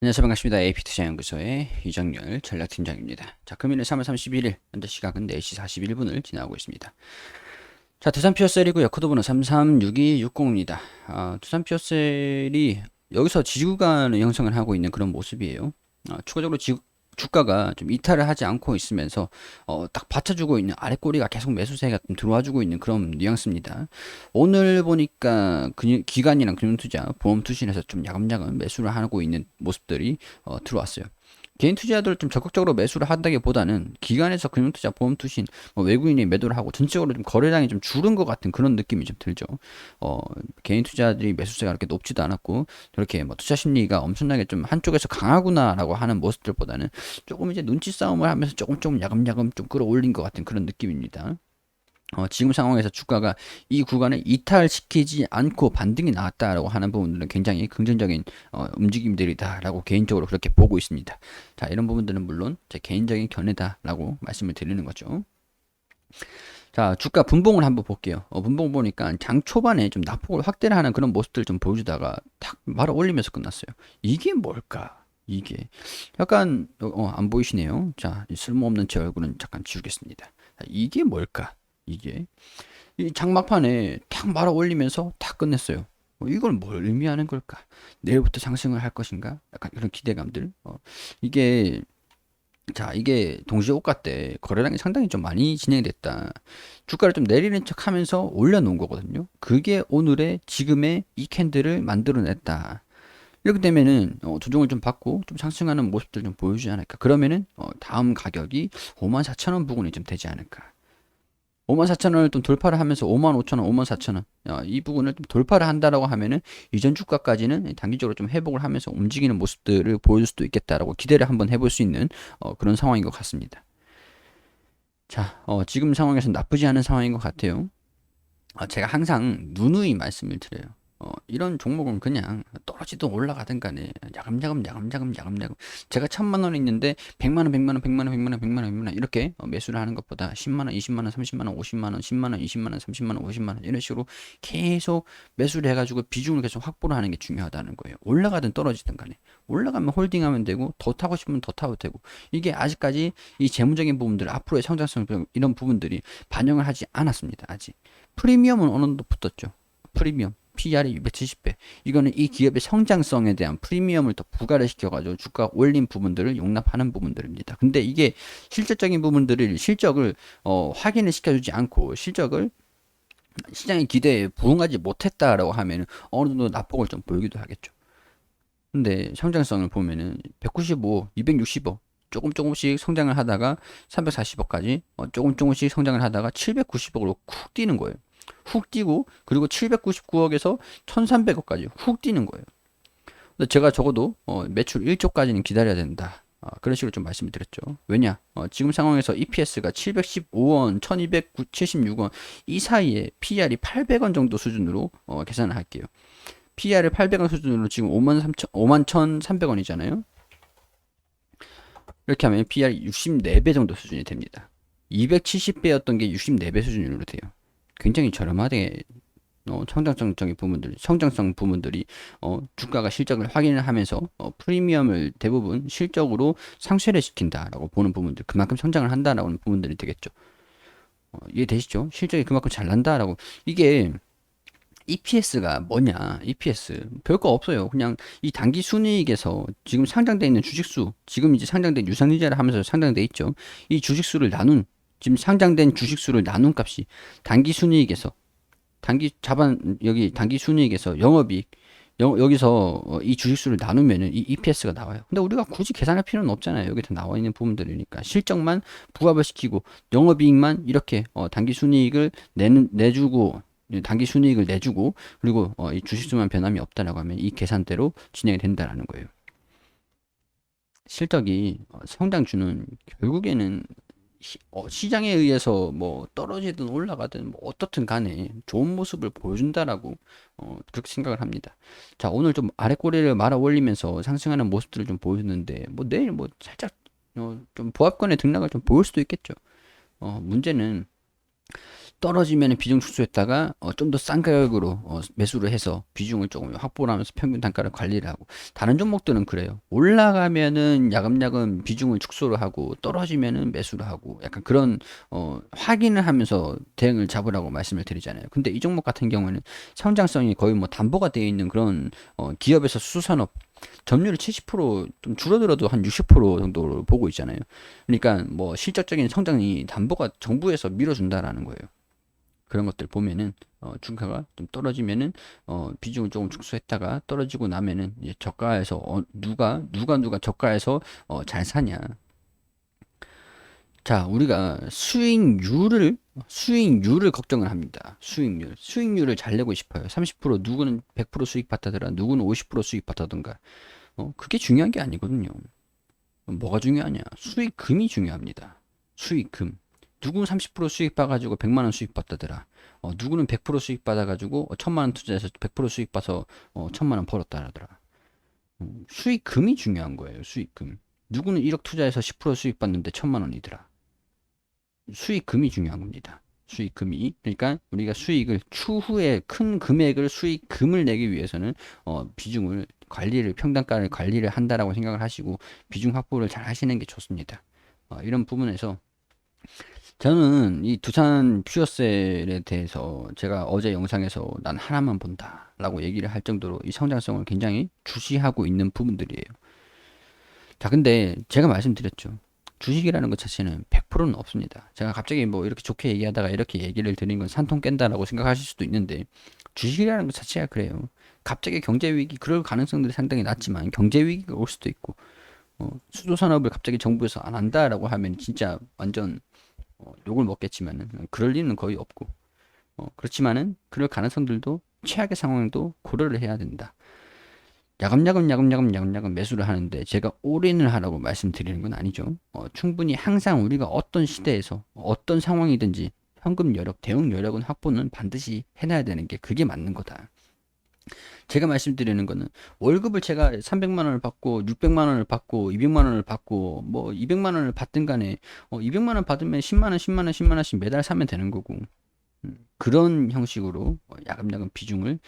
안녕하세요. 반갑습니다. AP투자연구소의 이정열 전략팀장입니다. 자, 금일은 3월 31일, 현재 시각은 4시 41분을 지나고 있습니다. 자, 두산피어셀이고요. 코드번호 336260입니다. 두산피어셀이 여기서 지지구간을 형성을 하고 있는 그런 모습이에요. 추가적으로 주가가 좀 이탈을 하지 않고 있으면서 딱 받쳐주고 있는 아래 꼬리가 계속 매수세가 좀 들어와주고 있는 그런 뉘앙스입니다. 오늘 보니까 기관이랑 금융투자, 보험투신에서 좀 야금야금 매수를 하고 있는 모습들이 들어왔어요. 개인 투자자들 좀 적극적으로 매수를 한다기보다는 기관에서 금융투자, 보험투신, 외국인이 매도를 하고 전체적으로 좀 거래량이 좀 줄은 것 같은 그런 느낌이 좀 들죠. 어, 개인 투자들이 매수세가 그렇게 높지도 않았고 그렇게 뭐 투자 심리가 엄청나게 좀 한쪽에서 강하구나라고 하는 모습들보다는 조금 이제 눈치 싸움을 하면서 조금 야금야금 좀 끌어올린 것 같은 그런 느낌입니다. 지금 상황에서 주가가 이 구간을 이탈시키지 않고 반등이 나왔다라고 하는 부분들은 굉장히 긍정적인 움직임들이다라고 개인적으로 그렇게 보고 있습니다. 자, 이런 부분들은 물론 제 개인적인 견해다라고 말씀을 드리는 거죠. 자, 주가 분봉을 한번 볼게요. 분봉 보니까 장 초반에 좀 낙폭을 확대를 하는 그런 모습들 좀 보여주다가 탁 말아 올리면서 끝났어요. 이게 뭘까? 이게 약간 안 보이시네요. 자, 이 쓸모없는 제 얼굴은 잠깐 지우겠습니다. 자, 이게 뭘까? 이게 이 장막판에 탁 말아 올리면서 탁 끝냈어요. 이걸 뭘 의미하는 걸까? 내일부터 상승을 할 것인가? 약간 이런 기대감들. 이게 이게 동시호가 때 거래량이 상당히 좀 많이 진행이 됐다. 주가를 좀 내리는 척 하면서 올려놓은 거거든요. 그게 오늘의 지금의 이 캔들을 만들어냈다. 이렇게 되면은 조정을 좀 받고 좀 상승하는 모습들 좀 보여주지 않을까. 그러면은 다음 가격이 54,000원 부근이 좀 되지 않을까. 54,000원을 좀 돌파를 하면서 55,000원, 54,000원 이 부분을 좀 돌파를 한다라고 하면은 이전 주가까지는 단기적으로 좀 회복을 하면서 움직이는 모습들을 보여줄 수도 있겠다라고 기대를 한번 해볼 수 있는 그런 상황인 것 같습니다. 자, 지금 상황에서 나쁘지 않은 상황인 것 같아요. 제가 항상 누누이 말씀을 드려요. 이런 종목은 그냥 떨어지든 올라가든 간에 야금야금 제가 1,000만 원 있는데 100만 원, 100만 원, 100만 원, 100만 원, 100만 원, 100만 원 이렇게 매수를 하는 것보다 10만 원, 20만 원, 30만 원, 50만 원, 10만 원, 20만 원, 30만 원, 50만 원 이런 식으로 계속 매수를 해가지고 비중을 계속 확보를 하는 게 중요하다는 거예요. 올라가든 떨어지든 간에 올라가면 홀딩하면 되고 더 타고 싶으면 더 타도 되고 이게 아직까지 이 재무적인 부분들 앞으로의 성장성 이런 부분들이 반영을 하지 않았습니다. 아직. 프리미엄은 어느 정도 붙었죠. 프리미엄. PR이 270배. 이거는 이 기업의 성장성에 대한 프리미엄을 더 부과를 시켜가지고 주가 올린 부분들을 용납하는 부분들입니다. 근데 이게 실질적인 부분들을 실적을 확인을 시켜주지 않고 실적을 시장의 기대에 부응하지 못했다라고 하면 어느 정도 낙폭을 좀 보이기도 하겠죠. 근데 성장성을 보면은 195, 265 조금씩 성장을 하다가 340억까지 조금씩 성장을 하다가 790억으로 쿡 뛰는 거예요. 훅 뛰고 그리고 799억에서 1300억까지 훅 뛰는 거예요. 근데 제가 적어도 매출 1조까지는 기다려야 된다. 그런 식으로 좀 말씀을 드렸죠. 왜냐? 지금 상황에서 EPS가 715원, 1276원 이 사이에 PR이 800원 정도 수준으로 계산을 할게요. PR을 800원 수준으로 지금 5만 1,300원이잖아요. 이렇게 하면 PR이 64배 정도 수준이 됩니다. 270배였던 게 64배 수준으로 돼요. 굉장히 저렴하게 성장성적인 부분들, 성장성 부분들이 주가가 실적을 확인을 하면서 프리미엄을 대부분 실적으로 상쇄를 시킨다라고 보는 부분들, 그만큼 성장을 한다라고 하는 부분들이 되겠죠. 이해되시죠? 실적이 그만큼 잘 난다라고 이게 EPS가 뭐냐? EPS 별거 없어요. 그냥 이 단기 순이익에서 지금 상장돼 있는 주식수, 지금 이제 상장된 유상증자를 하면서 상장돼 있죠. 이 주식수를 나눈 지금 상장된 주식수를 나눈 값이 단기 순이익에서 여기 단기 순이익에서 영업이익 여기서 이 주식수를 나누면은 이 EPS가 나와요. 근데 우리가 굳이 계산할 필요는 없잖아요. 여기 다 나와 있는 부분들이니까 실적만 부합을 시키고 영업이익만 이렇게 단기 순이익을 내주고 단기 순이익을 내주고 그리고 이 주식수만 변함이 없다라고 하면 이 계산대로 진행이 된다라는 거예요. 실적이 성장주는 결국에는 시장에 의해서 뭐 떨어지든 올라가든 뭐 어떻든 간에 좋은 모습을 보여준다라고 그렇게 생각을 합니다. 자, 오늘 좀 아래 꼬리를 말아 올리면서 상승하는 모습들을 좀 보였는데 뭐 내일 뭐 살짝 좀 보합권의 등락을 좀 보일 수도 있겠죠. 문제는 떨어지면 비중 축소했다가 좀 더 싼 가격으로 매수를 해서 비중을 조금 확보를 하면서 평균 단가를 관리를 하고, 다른 종목들은 그래요. 올라가면은 야금야금 비중을 축소를 하고 떨어지면은 매수를 하고, 약간 그런 확인을 하면서 대응을 잡으라고 말씀을 드리잖아요. 근데 이 종목 같은 경우는 성장성이 거의 뭐 담보가 되어 있는 그런 기업에서 수산업, 점유율 70%좀 줄어들어도 한 60% 정도로 보고 있잖아요. 그러니까 뭐 실질적인 성장이 담보가 정부에서 밀어준다라는 거예요. 그런 것들 보면은 주가가 좀 떨어지면은 비중을 조금 축소했다가 떨어지고 나면은 이제 저가에서 누가 저가에서 잘 사냐. 자, 우리가 수익률을 걱정을 합니다. 수익률을 잘 내고 싶어요. 30% 누구는 100% 수익 받다더라, 누구는 50% 수익 받다던가. 그게 중요한 게 아니거든요. 뭐가 중요하냐? 수익금이 중요합니다. 수익금. 누구는 30% 수익 받아가지고 100만 원 수익 받다더라. 누구는 100% 수익 받아가지고 1000만 원 투자해서 100% 수익 받아서 1000만 원 벌었다라더라. 수익금이 중요한 거예요. 수익금. 누구는 1억 투자해서 10% 수익 받는데 1000만 원이더라. 수익금이 중요한 겁니다. 수익금이. 그러니까 우리가 수익을 추후에 큰 금액을 수익금을 내기 위해서는 비중을 관리를 평단가를 관리를 한다라고 생각을 하시고 비중 확보를 잘 하시는 게 좋습니다. 이런 부분에서 저는 이 두산 퓨어셀에 대해서 제가 어제 영상에서 난 하나만 본다라고 얘기를 할 정도로 이 성장성을 굉장히 주시하고 있는 부분들이에요. 자, 근데 제가 말씀드렸죠. 주식이라는 것 자체는 100%는 없습니다. 제가 갑자기 뭐 이렇게 좋게 얘기하다가 이렇게 얘기를 드린 건 산통 깬다라고 생각하실 수도 있는데, 주식이라는 것 자체가 그래요. 갑자기 경제 위기, 그럴 가능성들이 상당히 낮지만 경제 위기가 올 수도 있고, 수도 산업을 갑자기 정부에서 안 한다라고 하면 진짜 완전 욕을 먹겠지만은 그럴 리는 거의 없고, 그렇지만은 그럴 가능성들도 최악의 상황도 고려를 해야 된다. 야금야금 매수를 하는데 제가 올인을 하라고 말씀드리는 건 아니죠. 충분히 항상 우리가 어떤 시대에서 어떤 상황이든지 현금 여력, 대응 여력은 확보는 반드시 해놔야 되는 게 그게 맞는 거다. 제가 말씀드리는 거는 월급을 제가 300만 원을 받고 600만 원을 받고 200만 원을 받고 뭐 200만 원을 받든 간에 200만 원 받으면 10만 원, 10만 원, 10만 원씩 매달 사면 되는 거고, 그런 형식으로 야금야금 비중을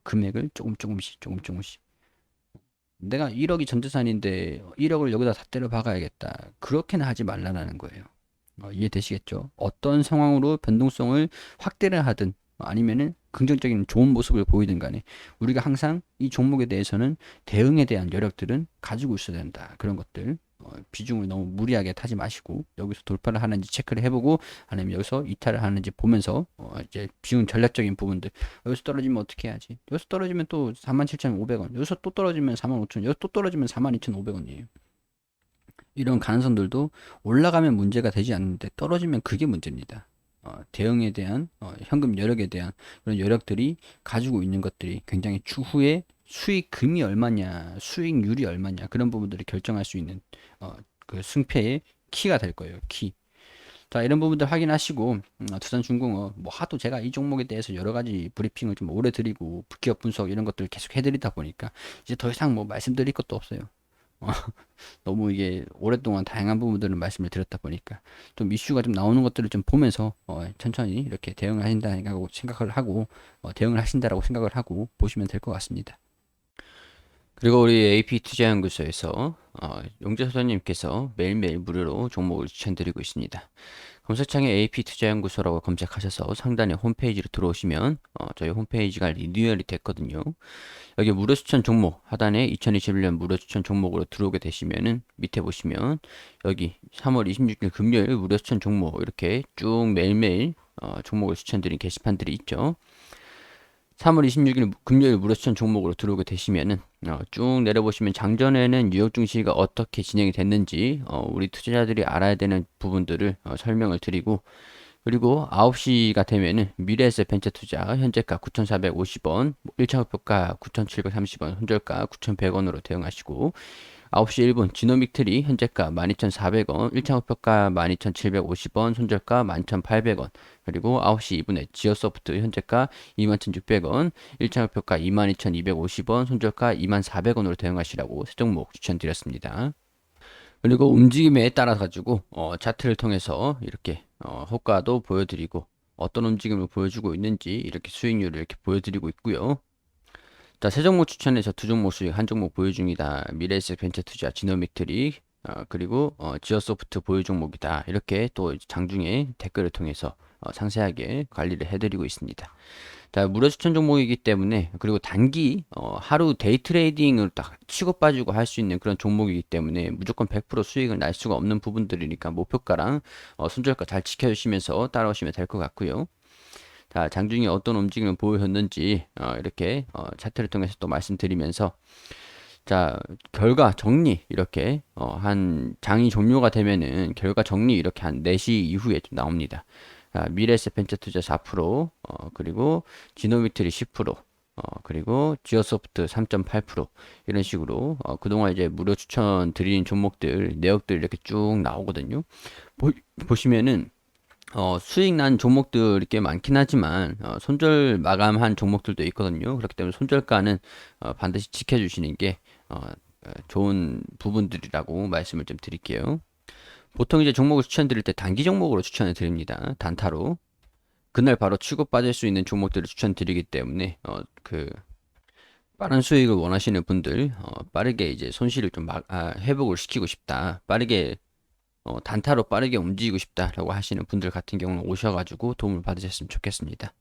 금액을 조금씩 내가 1억이 전재산인데 1억을 여기다 다 때려 박아야겠다. 그렇게는 하지 말라는 거예요. 이해되시겠죠? 어떤 상황으로 변동성을 확대를 하든 아니면은 긍정적인 좋은 모습을 보이든 간에 우리가 항상 이 종목에 대해서는 대응에 대한 여력들은 가지고 있어야 된다. 그런 것들. 비중을 너무 무리하게 타지 마시고 여기서 돌파를 하는지 체크를 해보고, 아니면 여기서 이탈을 하는지 보면서 이제 비중 전략적인 부분들, 여기서 떨어지면 어떻게 해야지, 여기서 떨어지면 또 47,500원, 여기서 또 떨어지면 45,000원, 여기서 또 떨어지면 42,500원이에요. 이런 가능성들도 올라가면 문제가 되지 않는데 떨어지면 그게 문제입니다. 대응에 대한 현금 여력에 대한 그런 여력들이 가지고 있는 것들이 굉장히 추후에 수익금이 얼마냐, 수익률이 얼마냐, 그런 부분들을 결정할 수 있는 그 승패의 키가 될 거예요. 키. 자, 이런 부분들 확인하시고 두산중공업 뭐 하도 제가 이 종목에 대해서 여러 가지 브리핑을 좀 오래 드리고 기업 분석 이런 것들을 계속 해드리다 보니까 이제 더 이상 뭐 말씀드릴 것도 없어요. 어, 너무 이게 오랫동안 다양한 부분들을 말씀을 드렸다 보니까 좀 이슈가 좀 나오는 것들을 좀 보면서 천천히 이렇게 대응을 하신다고 생각을 하고 대응을 하신다라고 생각을 하고 보시면 될 것 같습니다. 그리고 우리 AP투자연구소에서 용재소장님께서 매일매일 무료로 종목을 추천드리고 있습니다. 검색창에 AP투자연구소라고 검색하셔서 상단에 홈페이지로 들어오시면 저희 홈페이지가 리뉴얼이 됐거든요. 여기 무료 추천 종목 하단에 2021년 무료 추천 종목으로 들어오게 되시면은 밑에 보시면 여기 3월 26일 금요일 무료 추천 종목 이렇게 쭉 매일매일 종목을 추천드린 게시판들이 있죠. 3월 26일 금요일 무료 추천 종목으로 들어오게 되시면은 쭉 내려보시면 장전에는 뉴욕 증시가 어떻게 진행이 됐는지 우리 투자자들이 알아야 되는 부분들을 설명을 드리고, 그리고 9시가 되면은 미래에셋 벤처 투자 현재가 9,450원, 1차 목표가 9,730원, 손절가 9,100원으로 대응하시고, 9시 1분 지노믹 트리 현재가 12,400원, 1차 목표가 12,750원, 손절가 11,800원, 그리고 9시 2분에 지어소프트 현재가 21,600원, 1차 목표가 22,250원, 손절가 24,000원으로 대응하시라고 세 종목 추천드렸습니다. 그리고 움직임에 따라 가지고 차트를 통해서 이렇게 호가도 보여드리고 어떤 움직임을 보여주고 있는지 이렇게 수익률을 이렇게 보여드리고 있고요. 자, 세 종목 추천해서 두 종목 수익, 한 종목 보유 중이다. 미래에셋 벤처투자, 지노믹트리, 그리고 지어소프트 보유 종목이다. 이렇게 또 장중에 댓글을 통해서 상세하게 관리를 해드리고 있습니다. 자, 무료 추천 종목이기 때문에, 그리고 단기 하루 데이 트레이딩을 딱 치고 빠지고 할 수 있는 그런 종목이기 때문에 무조건 100% 수익을 날 수가 없는 부분들이니까 목표가랑 손절가 잘 지켜주시면서 따라오시면 될 것 같고요. 자, 장중에 어떤 움직임을 보였는지 이렇게 차트를 통해서 또 말씀드리면서, 자, 결과 정리 이렇게 한 장이 종료가 되면은 결과 정리 이렇게 한 4시 이후에 좀 나옵니다. 자, 미래에셋 벤처투자 4%, 그리고 지노미트리 10%, 그리고 지어소프트 3.8% 이런 식으로 그동안 이제 무료 추천 드린 종목들 내역들 이렇게 쭉 나오거든요. 보시면은 수익 난 종목들이 꽤 많긴 하지만 손절 마감한 종목들도 있거든요. 그렇기 때문에 손절가는 반드시 지켜주시는 게 좋은 부분들이라고 말씀을 좀 드릴게요. 보통 이제 종목을 추천드릴 때 단기 종목으로 추천을 드립니다. 단타로. 그날 바로 치고 빠질 수 있는 종목들을 추천드리기 때문에 그 빠른 수익을 원하시는 분들 빠르게 이제 손실을 좀 회복을 시키고 싶다. 빠르게 단타로 빠르게 움직이고 싶다라고 하시는 분들 같은 경우는 오셔가지고 도움을 받으셨으면 좋겠습니다.